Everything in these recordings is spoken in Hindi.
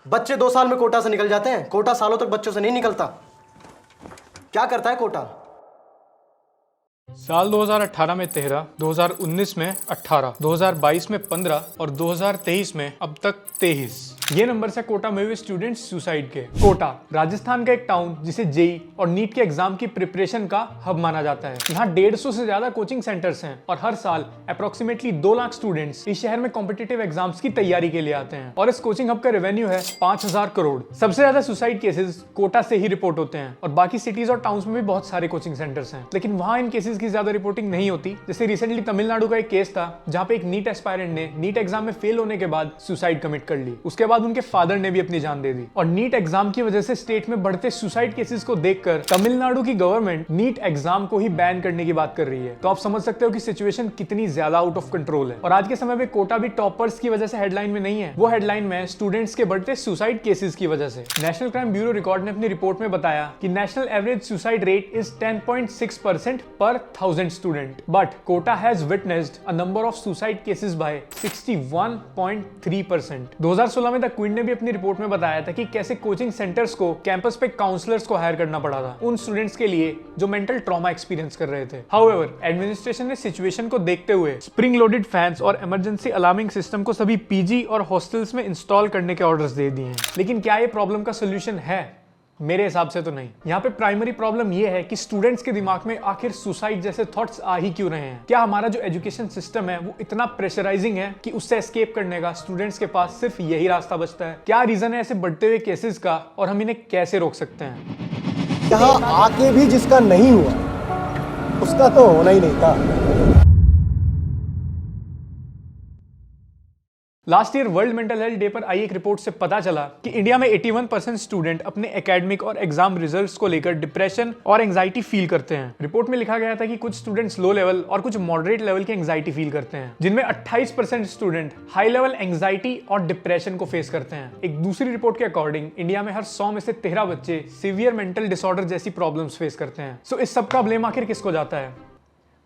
बच्चे 2 साल में कोटा से निकल जाते हैं, कोटा सालों तक बच्चों से नहीं निकलता। क्या करता है कोटा? साल 2018 में 13, 2019 में 18, 2022 में 15 और 2023 में अब तक 23 ये नंबर्स है कोटा में हुए स्टूडेंट्स सुसाइड के। कोटा राजस्थान का एक टाउन जिसे जेई और नीट के एग्जाम की प्रिपरेशन का हब माना जाता है। यहाँ 150 से ज्यादा कोचिंग सेंटर्स हैं और हर साल अप्रोक्सीमेटली 2 लाख स्टूडेंट्स इस शहर में कॉम्पिटिटिव एग्जाम्स की तैयारी के लिए आते हैं और इस कोचिंग हब का रेवेन्यू है 5000 करोड़। सबसे ज्यादा सुसाइड केसेस कोटा से ही रिपोर्ट होते हैं और बाकी सिटीज और टाउन्स में भी बहुत सारे कोचिंग सेंटर्स हैं, लेकिन वहां इन केसेस की ज्यादा रिपोर्टिंग नहीं होती। जैसे रिसेंटली तमिलनाडु का एक केस था जहां पे एक नीट एस्पायरेंट ने नीट एग्जाम में फेल होने के बाद सुसाइड कमिट कर ली। उसके बाद उनके फादर ने भी अपनी जान दे दी। और नीट एग्जाम की वजह से स्टेट में बढ़ते सुसाइड केसेस को देखकर तमिलनाडु की गवर्नमेंट नीट एग्जाम को ही बैन करने की बात कर रही है। तो आप समझ सकते हो कि सिचुएशन कितनी ज्यादा आउट ऑफ कंट्रोल है। और आज के समय में कोटा भी टॉपर्स की वजह से हेडलाइन में नहीं है, वो हेडलाइन में स्टूडेंट्स के बढ़ते सुसाइड केसेस की वजह से। नेशनल क्राइम ब्यूरो रिकॉर्ड ने अपनी रिपोर्ट में बताया कि national average suicide rate is 10.6% per 1000 student, but Kota has witnessed a number of suicide cases by 61.3%। 2016 में द क्वीन ने भी अपनी रिपोर्ट में बताया था कि कैसे कोचिंग सेंटर्स को कैंपस पे काउंसलर्स को हायर करना पड़ा था उन स्टूडेंट्स के लिए जो मेंटल ट्रॉमा एक्सपीरियंस कर रहे थे। हाउएवर एडमिनिस्ट्रेशन ने सिचुएशन को देखते हुए स्प्रिंग लोडेड फैंस और इमरजेंसी अलार्मिंग सिस्टम को सभी पीजी और हॉस्टल्स में इंस्टॉल करने के ऑर्डर्स दे दिए हैं। लेकिन क्या ये प्रॉब्लम का सोल्यूशन है? मेरे हिसाब से तो नहीं। यहाँ पे प्राइमरी प्रॉब्लम ये है कि स्टूडेंट्स के दिमाग में आखिर सुसाइड जैसे थॉट्स आ ही क्यों रहे हैं? क्या हमारा जो एजुकेशन सिस्टम है वो इतना प्रेशराइजिंग है कि उससे एस्केप करने का स्टूडेंट्स के पास सिर्फ यही रास्ता बचता है? क्या रीजन है ऐसे बढ़ते हुए केसेस का और हम इन्हें कैसे रोक सकते हैं? यहाँ आके भी जिसका नहीं हुआ उसका तो होना ही नहीं था। Last year world mental health day पर आई एक रिपोर्ट से पता चला कि इंडिया में 81% स्टूडेंट अपने एकेडमिक और एग्जाम रिजल्ट्स को लेकर डिप्रेशन और एंजाइटी फील करते हैं। रिपोर्ट में लिखा गया था कि कुछ स्टूडेंट्स लो लेवल और कुछ मॉडरेट लेवल की एंजाइटी फील करते हैं, जिनमें 28% स्टूडेंट हाई लेवल एंजाइटी और डिप्रेशन को फेस करते हैं। एक दूसरी रिपोर्ट के अकॉर्डिंग इंडिया में हर 100 में से 13 बच्चे सीवियर मेंटल डिसऑर्डर जैसी प्रॉब्लम्स फेस करते हैं। सो इस सब का ब्लेम आखिर किसको जाता है?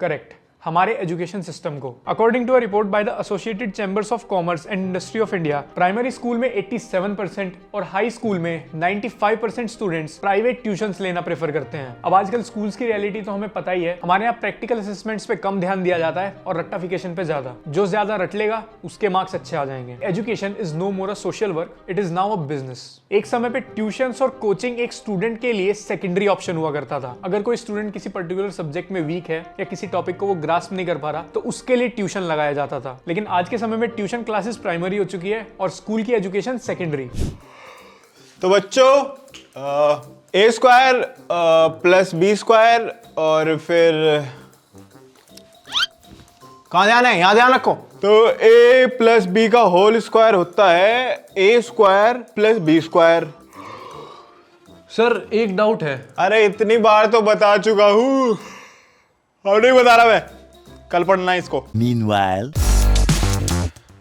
करेक्ट, हमारे एजुकेशन सिस्टम को। According to a report by the associated chambers of commerce and industry of India, primary school में 87% और हाई स्कूल में 95% स्टूडेंट्स प्राइवेट ट्यूशंस लेना प्रेफर करते हैं। अब आजकल स्कूल्स की रियलिटी तो हमें पता ही है। हमारे यहाँ प्रैक्टिकल असेसमेंट्स पे कम ध्यान दिया जाता है और रट्टाफिकेशन पे ज्यादा। जो ज्यादा रट लेगा उसके मार्क्स अच्छे आ जाएंगे। Education is no more a social work, it is now a business. एक समय पे ट्यूशंस और कोचिंग एक स्टूडेंट के लिए सेकेंडरी ऑप्शन हुआ करता था। अगर कोई स्टूडेंट किसी पर्टिकुलर सब्जेक्ट में वीक है या किसी टॉपिक को वो ग्रास्प नहीं कर पा रहा तो उसके लिए ट्यूशन लगाया जाता था। लेकिन आज के समय में ट्यूशन क्लासेस प्राइमरी हो चुकी है और स्कूल की एजुकेशन सेकेंडरी। तो बच्चों A square plus B square और फिर कहाँ ध्यान है? यहाँ ध्यान रखो। तो ए प्लस बी का होल स्क्वायर होता है A square plus B square. Sir एक डाउट है। अरे इतनी बार तो बता चुका हूँ, और नहीं बता रहा मैं, कल पढ़ना है इसको। Meanwhile,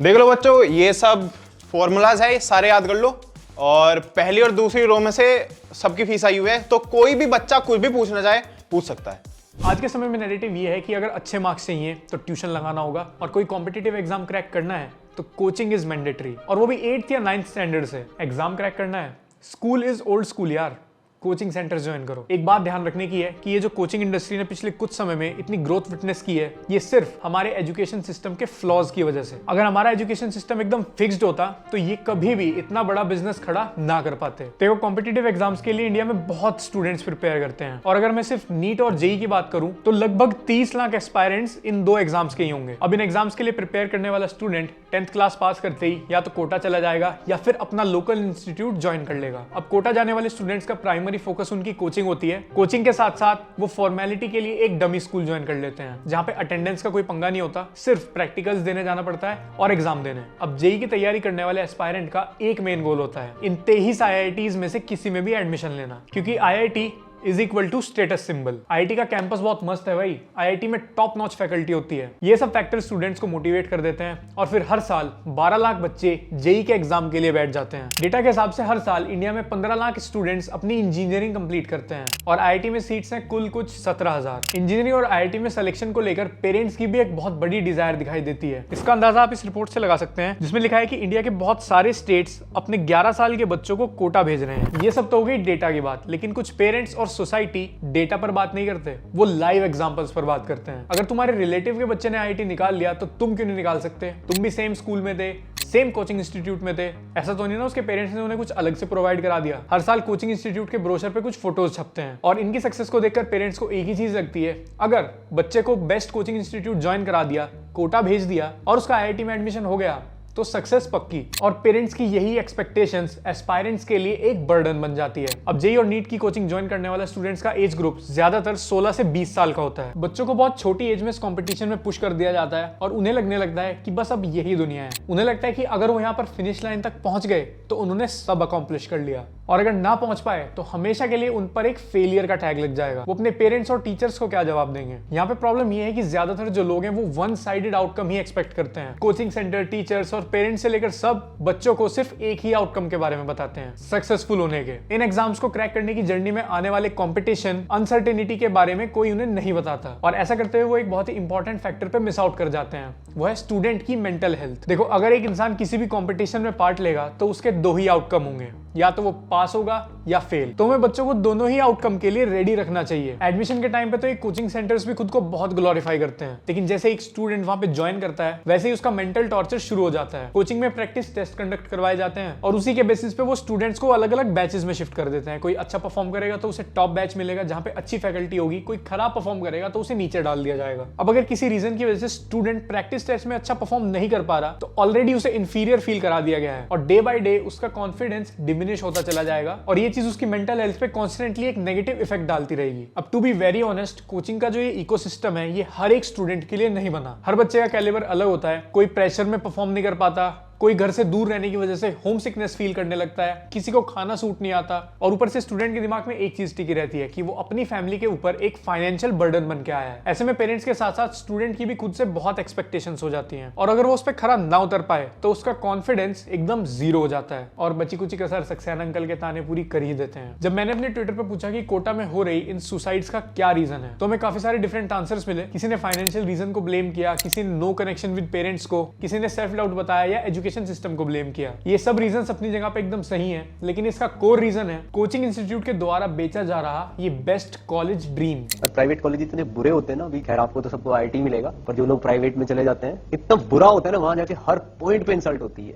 देख लो बच्चों, ये सब फॉर्मूलाज है, सारे याद कर लो। और पहली और दूसरी रो में से सबकी फीस आई हुई है, तो कोई भी बच्चा कुछ भी पूछना चाहे पूछ सकता है। आज के समय में नैरेटिव ये है कि अगर अच्छे मार्क्स चाहिए तो ट्यूशन लगाना होगा और कोई कॉम्पिटिटिव एग्जाम क्रैक करना है तो कोचिंग इज मैंडेटरी, और वो भी 8th या 9th स्टैंडर्ड से। एग्जाम क्रैक करना है, स्कूल इज ओल्ड स्कूल यार, कोचिंग सेंटर ज्वाइन करो। एक बात ध्यान रखने की है कि ये जो कोचिंग इंडस्ट्री ने पिछले कुछ समय में इतनी ग्रोथ विटनेस की है, ये सिर्फ हमारे एजुकेशन सिस्टम के फ्लॉज की वजह से। अगर हमारा एजुकेशन सिस्टम एकदम फिक्स्ड होता तो ये कभी भी इतना बड़ा बिजनेस खड़ा ना कर पाते। देखो, कॉम्पिटिटिव एग्जाम्स के लिए इंडिया में बहुत स्टूडेंट्स प्रिपेयर करते हैं, और अगर मैं सिर्फ नीट और जेई की बात करूं तो लगभग 30 लाख एस्पायरेंट्स इन 2 एग्जाम्स के ही होंगे। अब इन एग्जाम्स के लिए प्रिपेयर करने वाला स्टूडेंट 10th क्लास पास करते ही या तो कोटा चला जाएगा या फिर अपना लोकल इंस्टीट्यूट ज्वाइन कर लेगा। अब कोटा जाने वाले स्टूडेंट्स का प्राइमरी फोकस उनकी कोचिंग होती है। कोचिंग के साथ साथ वो फॉर्मेलिटी के लिए एक डमी स्कूल ज्वाइन कर लेते हैं, जहां पे अटेंडेंस का कोई पंगा नहीं होता, सिर्फ प्रैक्टिकल्स देने जाना पड़ता है और एग्जाम देने। अब जेई की तैयारी करने वाले एस्पायरेंट का एक मेन गोल होता है इन 23 IITs में से किसी में भी एडमिशन लेना, क्योंकि IIT is equal to status symbol. IIT का कैंपस बहुत मस्त है भाई, आईआईटी में टॉप नॉच फैकल्टी होती है। ये सब फैक्टर स्टूडेंट्स को मोटिवेट कर देते हैं और फिर हर साल 12 लाख बच्चे जेई के एग्जाम के लिए बैठ जाते हैं। डेटा के हिसाब से हर साल इंडिया में 15 लाख स्टूडेंट्स अपनी इंजीनियरिंग कंप्लीट करते हैं और आईआईटी में सीट्स हैं कुल कुछ 17,000। इंजीनियरिंग और आईआईटी में सिलेक्शन को लेकर पेरेंट्स की भी एक बहुत बड़ी डिजायर दिखाई देती है। इसका अंदाजा आप इस रिपोर्ट से लगा सकते हैं जिसमें लिखा है कि इंडिया के बहुत सारे स्टेट्स अपने 11 साल के बच्चों को कोटा भेज रहे हैं। ये सब तो हो गई डेटा की बात, लेकिन कुछ पेरेंट्स और सोसाइटी डेटा पर बात नहीं करते, वो लाइव एग्जांपल्स पर बात करते हैं। अगर तुम्हारे रिलेटिव के बच्चे ने आईआईटी निकाल लिया तो तुम क्यों नहीं निकाल सकते? तुम भी सेम स्कूल में थे, सेम कोचिंग इंस्टीट्यूट में थे, ऐसा तो नहीं ना उसके पेरेंट्स ने उन्हें कुछ अलग से प्रोवाइड करा दिया। हर साल कोचिंग इंस्टीट्यूट के ब्रोशर पे कुछ फोटोज छपते हैं और इनकी सक्सेस को देखकर पेरेंट्स को एक ही चीज लगती है, अगर बच्चे को बेस्ट कोचिंग इंस्टीट्यूट ज्वाइन करा दिया, कोटा भेज दिया और उसका आईआईटी में एडमिशन हो गया तो सक्सेस पक्की। और पेरेंट्स की यही एक्सपेक्टेशंस एस्पायरेंट्स के लिए एक बर्डन बन जाती है। अब जेई और नीट की कोचिंग ज्वाइन करने वाला स्टूडेंट्स का एज ग्रुप ज्यादातर 16 से 20 साल का होता है। बच्चों को बहुत छोटी एज में इस कंपटीशन में पुश कर दिया जाता है और उन्हें लगने लगता है कि बस अब यही दुनिया है। उन्हें लगता है कि अगर वो यहाँ पर फिनिश लाइन तक पहुंच गए तो उन्होंने सब अकॉम्प्लिश कर लिया और अगर ना पहुंच पाए तो हमेशा के लिए उन पर एक फेलियर का टैग लग जाएगा। वो अपने पेरेंट्स और टीचर्स को क्या जवाब देंगे? यहाँ पे प्रॉब्लम ये है कि ज्यादातर जो लोग हैं वो वन साइडेड आउटकम ही एक्सपेक्ट करते हैं। कोचिंग सेंटर, टीचर्स और पेरेंट्स से लेकर सब बच्चों को सिर्फ एक ही आउटकम के बारे में बताते हैं, सक्सेसफुल होने के। इन एग्जाम्स को क्रैक करने की जर्नी में आने वाले कंपटीशन, अनसर्टेनिटी के बारे में कोई उन्हें नहीं बताता और ऐसा करते हुए वो एक बहुत ही इंपॉर्टेंट फैक्टर पे मिस आउट कर जाते हैं, वो है स्टूडेंट की मेंटल हेल्थ। देखो, अगर एक इंसान किसी भी कंपटीशन में पार्ट लेगा तो उसके दो ही आउटकम होंगे, या तो वो पास होगा या फेल। तो हमें बच्चों को दोनों ही आउटकम के लिए रेडी रखना चाहिए। एडमिशन के टाइम पे तो एक कोचिंग सेंटर्स भी खुद को बहुत ग्लोरीफाई करते हैं, लेकिन जैसे एक स्टूडेंट वहां पे ज्वाइन करता है वैसे ही उसका मेंटल टॉर्चर शुरू हो जाता है। कोचिंग में प्रैक्टिस टेस्ट कंडक्ट करवाए जाते हैं और उसी के बेसिस पे वो स्टूडेंट्स को अलग अलग बैचेस में शिफ्ट कर देते हैं। कोई अच्छा परफॉर्म करेगा तो उसे टॉप बैच मिलेगा जहां पे अच्छी फैकल्टी होगी, कोई खराब परफॉर्म करेगा तो उसे नीचे डाल दिया जाएगा। अब अगर किसी रीजन की वजह से स्टूडेंट प्रैक्टिस टेस्ट में अच्छा परफॉर्म नहीं कर पा रहा तो ऑलरेडी उसे इंफीरियर फील करा दिया गया है और डे बाय डे उसका कॉन्फिडेंस डिमिनिश होता चला जाएगा और ये चीज उसकी मेंटल हेल्थ पे कॉन्स्टेंटली एक नेगेटिव इफेक्ट डालती रहेगी। अब to be very honest, coaching का जो ये इकोसिस्टम है ये हर एक स्टूडेंट के लिए नहीं बना। हर बच्चे का कैलिबर अलग होता है, कोई प्रेशर में परफॉर्म नहीं कर पाता, कोई घर से दूर रहने की वजह से होम सिकनेस फील करने लगता है, किसी को खाना सूट नहीं आता और ऊपर से स्टूडेंट के दिमाग में एक चीज टिकी रहती है कि वो अपनी फैमिली के ऊपर एक फाइनेंशियल बर्डन बन के आया है। ऐसे में पेरेंट्स के साथ साथ स्टूडेंट की भी खुद से बहुत एक्सपेक्टेशंस हो जाती हैं और अगर वो उस पर खरा ना उतर पाए तो उसका कॉन्फिडेंस एकदम जीरो हो जाता है और बची कुची कसर सक्सेना अंकल के ताने पूरी कर ही देते हैं। जब मैंने अपने ट्विटर पर पूछा कि कोटा में हो रही इन सुसाइड्स का क्या रीजन है तो हमें काफी सारे डिफरेंट आंसर्स मिले। किसी ने फाइनेंशियल रीजन को ब्लेम किया, किसी ने नो कनेक्शन विद पेरेंट्स को, किसी ने सेल्फ डाउट बताया या एजुकेशन सिस्टम को ब्लेम किया। ये सब रीजंस अपनी जगह पे एकदम सही हैं, लेकिन इसका कोर रीजन है कोचिंग इंस्टीट्यूट के द्वारा बेचा जा रहा ये best college dream. Private college इतने बुरे होते हैं ना, अभी खैर आपको तो सबको आईआईटी मिलेगा, पर जो लोग प्राइवेट में चले जाते हैं इतना बुरा होता है ना, वहां जाके हर पॉइंट पे इंसल्ट होती है,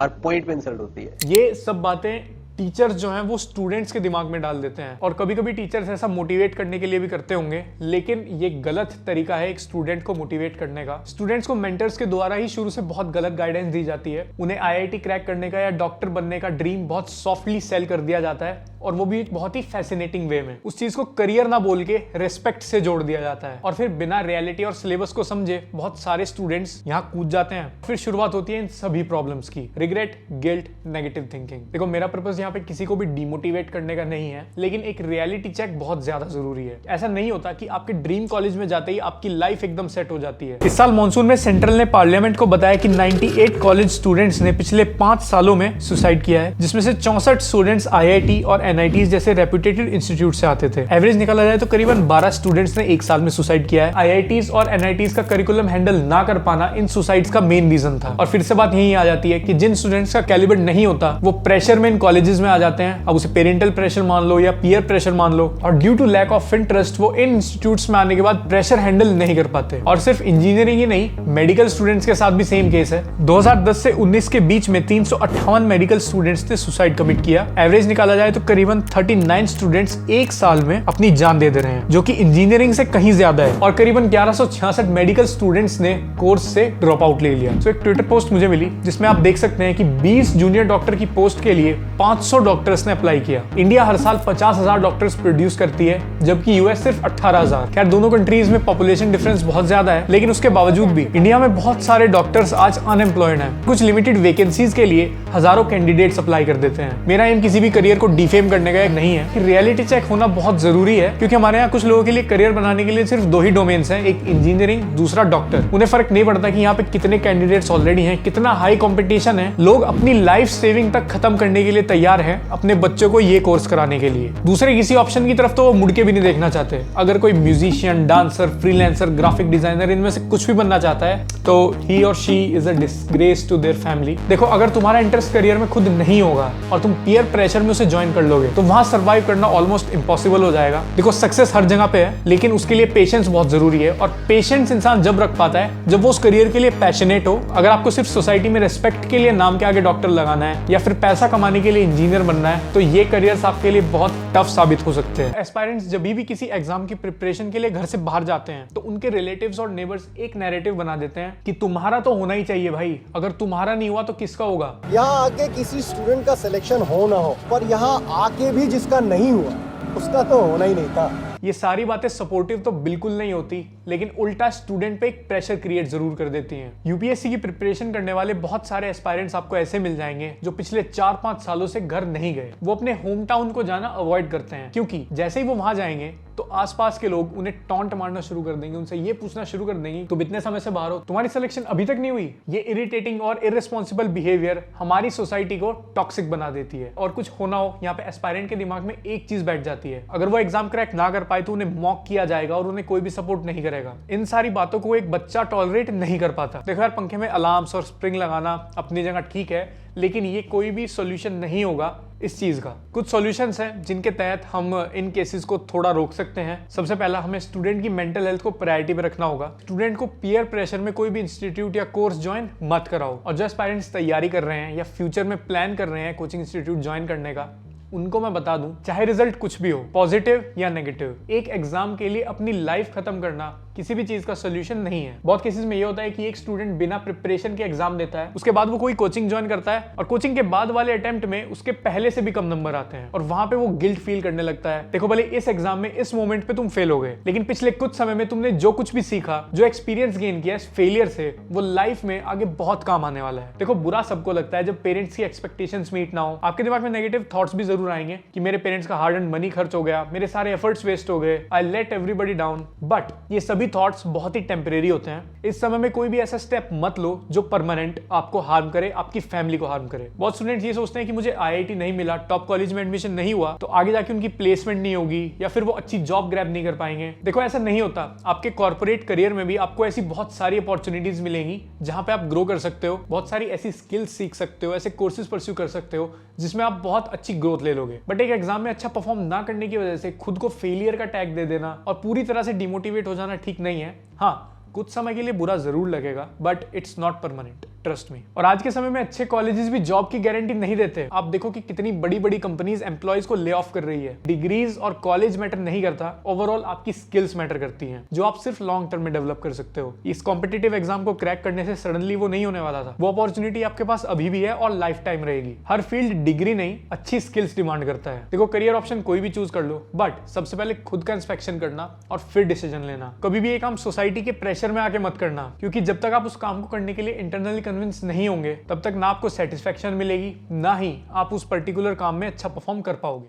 हर पॉइंट पे इंसल्ट होती है। ये सब बातें टीचर्स जो हैं वो स्टूडेंट्स के दिमाग में डाल देते हैं और कभी कभी टीचर्स ऐसा मोटिवेट करने के लिए भी करते होंगे, लेकिन ये गलत तरीका है एक स्टूडेंट को मोटिवेट करने का। स्टूडेंट्स को मेंटर्स के द्वारा ही शुरू से बहुत गलत गाइडेंस दी जाती है। उन्हें आईआईटी क्रैक करने का या डॉक्टर बनने का ड्रीम बहुत सॉफ्टली सेल कर दिया जाता है और वो भी एक बहुत ही फैसिनेटिंग वे में। उस चीज को करियर ना बोल के रिस्पेक्ट से जोड़ दिया जाता है और फिर बिना रियलिटी और सिलेबस को समझे बहुत सारे स्टूडेंट्स यहाँ कूद जाते हैं। फिर शुरुआत होती है इन सभी प्रॉब्लम्स की, रिग्रेट, गिल्ट, नेगेटिव थिंकिंग। देखो, मेरा पर्पस यहाँ पे किसी को भी डिमोटिवेट करने का नहीं है, लेकिन एक रियलिटी चेक बहुत ज्यादा जरूरी है। ऐसा नहीं होता कि आपके ड्रीम कॉलेज में जाते ही आपकी लाइफ एकदम सेट हो जाती है। इस साल मॉनसून में सेंट्रल ने पार्लियामेंट को बताया कि 98 कॉलेज स्टूडेंट्स ने पिछले 5 सालों में सुसाइड किया है, जिसमें से 64 स्टूडेंट्स आईआईटी और एनआईटी जैसे रेप्यूटेड इंस्टीट्यूट से आते थे। एवरेज निकाला जाए तो करीबन 12 स्टूडेंट्स ने एक साल में सुसाइड किया है। आईआईटीज और एनआईटीज का करिकुलम हैंडल ना कर पाना इन सुसाइड्स का मेन रीजन था। और फिर से बात यही आ जाती है कि जिन स्टूडेंट्स का कैलिबर नहीं होता वो प्रेशर में इन कॉलेजेस में आ जाते हैं। अब उसे पेरेंटल प्रेशर मान लो या पीयर प्रेशर मान लो, और due to lack of interest वो इन इंस्टीट्यूट्स में आने के बाद प्रेशर हैंडल नहीं कर पाते। और सिर्फ इंजीनियरिंग ही नहीं, मेडिकल स्टूडेंट्स के साथ भी सेम केस है। 2010 से 19 के बीच में 358 मेडिकल स्टूडेंट्स ने सुसाइड कमिट किया। एवरेज निकाला जाए तो करीबन 39 स्टूडेंट्स एक साल में अपनी जान दे रहे हैं, जो कि इंजीनियरिंग से कहीं ज्यादा है। और करीबन 1166 मेडिकल स्टूडेंट्स ने कोर्स से ड्रॉप आउट ले लिया। तो एक ट्विटर पोस्ट मुझे मिली जिसमें आप देख सकते हैं कि 20 जूनियर डॉक्टर की पोस्ट के लिए 500 डॉक्टर्स ने अप्लाई किया। इंडिया हर साल 50,000 डॉक्टर्स प्रोड्यूस करती है, जबकि यूएस सिर्फ 18,000। खैर, दोनों कंट्रीज में पॉपुलेशन डिफरेंस बहुत ज्यादा है, लेकिन उसके बावजूद भी इंडिया में बहुत सारे डॉक्टर्स आज अनएम्प्लॉयड हैं। कुछ लिमिटेड वैकेंसीज के लिए हजारों कैंडिडेट्स अप्लाई कर देते हैं। मेरा एम किसी भी करियर को डिफेम क्लेम करने का नहीं है कि रियलिटी चेक होना बहुत जरूरी है, क्योंकि हमारे यहाँ कुछ लोगों के लिए करियर बनाने के लिए सिर्फ 2 ही डोमेन्स हैं, एक इंजीनियरिंग, दूसरा डॉक्टर। उन्हें फर्क नहीं पड़ता कि यहाँ पे कितने कैंडिडेट्स ऑलरेडी हैं, कितना हाई कंपटीशन है। लोग अपनी लाइफ सेविंग तक खत्म करने के लिए तैयार हैं अपने बच्चों को ये कोर्स कराने के लिए। दूसरे किसी ऑप्शन की तरफ तो वो मुड़ के भी नहीं देखना चाहते। अगर कोई musician, dancer, freelancer, graphic designer इनमें से कुछ भी बनना चाहता है तो ही और she is a disgrace to their family. देखो, अगर तुम्हारा इंटरेस्ट करियर में खुद नहीं होगा और तुम पीयर प्रेशर में उसे ज्वाइन कर लोगे तो वहां सर्वाइव करना ऑलमोस्ट इम्पॉसिबल हो जाएगा। देखो, सक्सेस हर जगह पे है, लेकिन उसके लिए पेशेंस बहुत जरूरी है, और पेशेंस इंसान जब रख पाता है जब वो उस करियर के लिए पैशनेट हो। अगर आपको सिर्फ सोसाइटी में रिस्पेक्ट के लिए नाम के आगे डॉक्टर लगाना है या फिर पैसा कमाने के लिए इंजीनियर बनना है तो ये करियर्स आपके लिए बहुत टफ साबित हो सकते हैं। एस्पायरेंट्स जब भी किसी एग्जाम की प्रिपरेशन के लिए घर से बाहर जाते हैं तो उनके रिलेटिव्स और नेबर्स एक नैरेटिव बना देते हैं कि तुम्हारा तो होना ही चाहिए भाई, अगर तुम्हारा नहीं हुआ तो किसका होगा। यहाँ आके किसी स्टूडेंट का सिलेक्शन हो ना हो, पर यहाँ आके भी जिसका नहीं हुआ उसका तो होना ही नहीं था। ये सारी बातें सपोर्टिव तो बिल्कुल नहीं होती, लेकिन उल्टा स्टूडेंट पे एक प्रेशर क्रिएट जरूर कर देती हैं। यूपीएससी की प्रिपरेशन करने वाले बहुत सारे एस्पायरेंट्स आपको ऐसे मिल जाएंगे जो पिछले 4-5 सालों से घर नहीं गए। वो अपने होम टाउन को जाना अवॉइड करते हैं, क्योंकि जैसे ही वो वहां जाएंगे तो आसपास के लोग उन्हें टॉन्ट मारना शुरू कर देंगे, उनसे ये पूछना शुरू कर देंगे तुम इतने समय से बाहर हो, तुम्हारी सिलेक्शन अभी तक नहीं हुई। ये इरिटेटिंग और इररिस्पॉन्सिबल बिहेवियर हमारी सोसाइटी को टॉक्सिक बना देती है। और कुछ होना हो, यहाँ पे एस्पायरेंट के दिमाग में एक चीज बैठ जाती है, अगर वो एग्जाम क्रैक ना कर पाए तो उन्हें मॉक किया जाएगा और उन्हें कोई भी सपोर्ट नहीं करेगा। इन सारी बातों को एक बच्चा टॉलरेट नहीं कर पाता। देखो यार, पंखे में अलार्म्स और स्प्रिंग लगाना अपनी जगह ठीक है, लेकिन ये कोई भी सॉल्यूशन नहीं होगा इस चीज का। कुछ सॉल्यूशंस हैं जिनके तहत हम इन केसेस को थोड़ा रोक सकते हैं। सबसे पहला, हमें स्टूडेंट की मेंटल हेल्थ को प्रायोरिटी पे रखना होगा। स्टूडेंट को पीयर प्रेशर में कोई भी इंस्टीट्यूट या कोर्स ज्वाइन मत कराओ। और जो पेरेंट्स तैयारी कर रहे हैं या फ्यूचर में प्लान कर रहे हैं कोचिंग इंस्टीट्यूट ज्वाइन करने का, उनको मैं बता दूं, चाहे रिजल्ट कुछ भी हो, पॉजिटिव या नेगेटिव, एक एग्जाम के लिए अपनी लाइफ खत्म करना किसी भी चीज का सोल्यूशन नहीं है। बहुत केसेस में ये होता है कि एक स्टूडेंट बिना प्रिपरेशन के एग्जाम देता है, उसके बाद वो कोई कोचिंग ज्वाइन करता है और कोचिंग के बाद वाले अटेम्प्ट में उसके पहले से भी कम नंबर आते हैं और वहां पे वो गिल्ट फील करने लगता है। देखो, भले इस एग्जाम में इस मोमेंट पे तुम फेल हो गए, लेकिन पिछले कुछ समय में तुमने जो कुछ भी सीखा, जो एक्सपीरियंस गेन किया इस फेलियर से, वो लाइफ में आगे बहुत काम आने वाला है। देखो, बुरा सबको लगता है जब पेरेंट्स की एक्सपेक्टेशंस मीट ना हो। आपके दिमाग में नेगेटिव थॉट्स भी जरूर आएंगे कि मेरे पेरेंट्स का हार्ड एंड मनी खर्च हो गया, मेरे सारे एफर्ट्स वेस्ट हो गए, I let everybody down. But ये सभी थॉट्स बहुत ही टेम्परेरी होते हैं। इस समय में कोई भी ऐसा स्टेप मत लो जो परमानेंट आपको हार्म करे, आपकी फैमिली को हार्म करे। बहुत स्टूडेंट्स ये सोचते हैं कि मुझे आईआईटी नहीं मिला, टॉप कॉलेज में एडमिशन नहीं हुआ तो आगे जाके उनकी प्लेसमेंट नहीं होगी या फिर वो अच्छी जॉब ग्रैब नहीं कर पाएंगे। देखो, ऐसा नहीं होता। आपके कॉर्पोरेट करियर में भी आपको ऐसी बहुत सारी अपॉर्चुनिटीज मिलेंगी जहां पे आप ग्रो कर सकते हो, बहुत सारी ऐसी स्किल्स सीख सकते हो, ऐसे कोर्सेज परस्यू कर सकते हो जिसमें आप बहुत अच्छी ग्रोथ ले लोगे। बट एक एग्जाम में अच्छा परफॉर्म ना करने की वजह से खुद को फेलियर का टैग दे देना और पूरी तरह से डिमोटिवेट हो जाना ठीक नहीं है। हाँ, कुछ समय के लिए बुरा जरूर लगेगा, but it's not permanent, trust me. और आज के समय में अच्छे कॉलेजेस भी जॉब की गारंटी नहीं देते। आप देखो कि कितनी बड़ी बड़ी कंपनीज एम्प्लॉयज को ले ऑफ कर रही है। डिग्रीज और कॉलेज मैटर नहीं करता, ओवरऑल आपकी स्किल्स मैटर करती हैं, जो आप सिर्फ लॉन्ग टर्म में डेवलप कर सकते हो। इस कॉम्पिटिटिव एग्जाम को क्रैक करने से सडनली वो नहीं होने वाला था। वो अपॉर्चुनिटी आपके पास अभी भी है और लाइफ टाइम रहेगी। हर फील्ड डिग्री नहीं, अच्छी स्किल्स डिमांड करता है। देखो, करियर ऑप्शन कोई भी चूज कर लो, बट सबसे पहले खुद का इंस्पेक्शन करना और फिर डिसीजन लेना। कभी भी ये काम सोसाइटी के प्रेशर में आके मत करना, क्योंकि जब तक आप उस काम को करने के लिए इंटरनली कन्विंस नहीं होंगे तब तक ना आपको सेटिस्फेक्शन मिलेगी, ना ही आप उस पर्टिकुलर काम में अच्छा परफॉर्म कर पाओगे।